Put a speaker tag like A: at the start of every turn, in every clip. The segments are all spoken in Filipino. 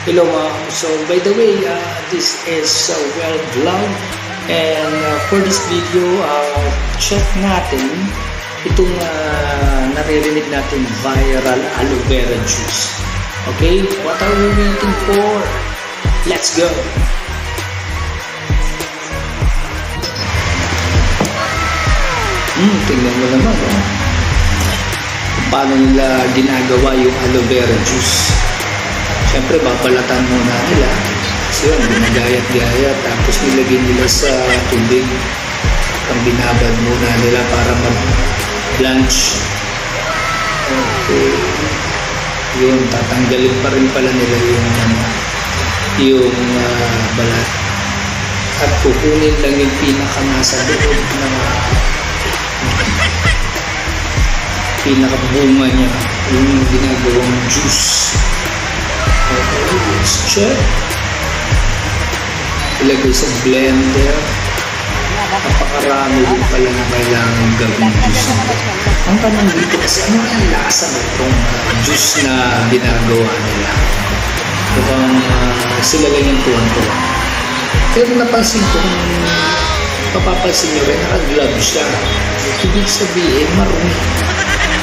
A: Hello mga so by the way, this is Well Vlog and for this video, check natin itong naririnig natin viral aloe vera juice. Okay, what are we waiting for? Let's go! Tingnan mo naman paano nila ginagawa yung aloe vera juice. Siyempre, babalatan muna nila. So yun, binagayat-gayat. Tapos nilagay nila sa tubig. Ang binabad muna nila para mag-blanch. Okay. Yun, tatanggalin pa rin pala nila yung balat. At kukunin lang yung pinaka-nasa loob na pinaka-bunga niya. Yung ginagawang juice. Okay, let's check. Ilagay sa blender. Napakarami din pala na kailangan gawin juice. Ang tanong dito kasi ano ang lasa na itong juice na ginagawa nila? Mukhang sila lang yung tuwan-tuwan. Pero napansin ko kung mapapansin nyo rin, naka-glove siya. Ibig sabihin, marumi.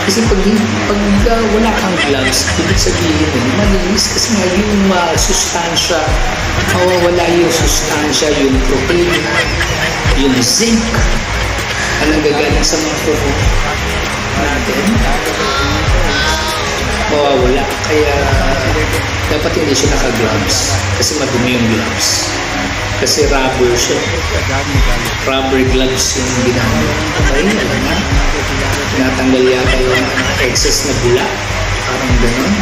A: Kasi pag wala kang gloves, ibig sabihin malinis kasi nga yung sustansya, mawawala yung sustansya, yung protein, yung zinc, na nagagaling sa mga kuko natin, mawawala. Kaya dapat hindi siya naka-gloves kasi madumi yung gloves. Kasi rubber siya. Rubber gloves yung ginamit. Okay, alam na. Tinatanggal yata yung excess na bula. Parang gano'n.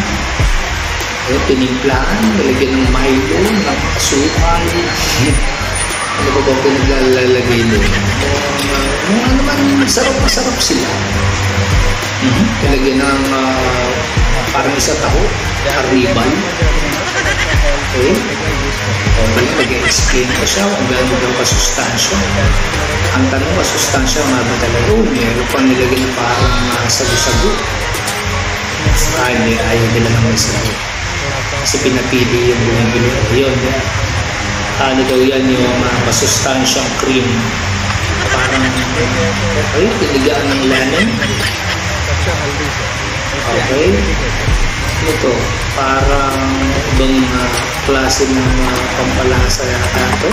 A: Okay, pinimplahan, nalagyan ng Milo, ng asukal. Ano ba ba pinaglalagay doon? Ano man, sarap sila. Nalagyan ng parang isa taho, karibal. Okay. Nag-explain ko siya kung gano'n daw kasustansya. Ang tanong kasustansya nga ba talaga? Meron pang nilagay na parang sago-sago. Hindi, ayaw nila ng may sago. Kasi pinapili yung bumibili. Yun, yan. Ano daw yan yung masustansyang cream. Parang, okay, pinigaan ng lemon. Okay. Ito, parang ibang klase ng pampalasa yata ito.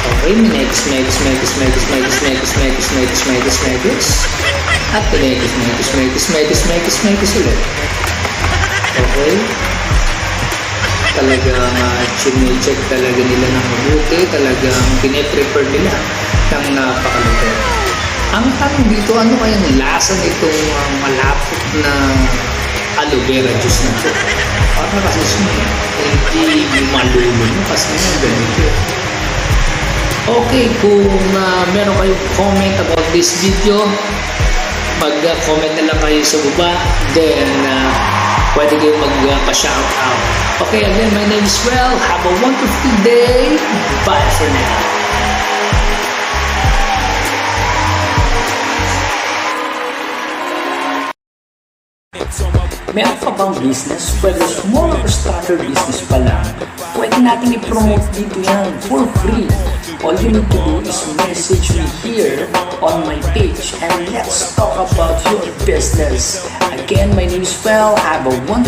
A: Okay, mix. At mix ulit. Okay. Talagang chine-check talaga nila ng mabuti. Talagang pine-prepare nila ng napakaluto. Ang tanong dito, ano kayang lasa nitong malapot na aloe vera juice na ito? Para kasi hindi malulun kasi nga ganito. Okay, kung meron kayong comment about this video, mag-comment na lang kayo sa baba, then pwede kayo magpa-shout out. Okay, again, my name is Well. Have a wonderful day. Bye for now. Meron ka bang business? Whether small or starter business pa lang, pwede natin i-promote dito yan for free. All you need to do is message me here on my page and let's talk about your business. Again, my name is Well. Have a wonderful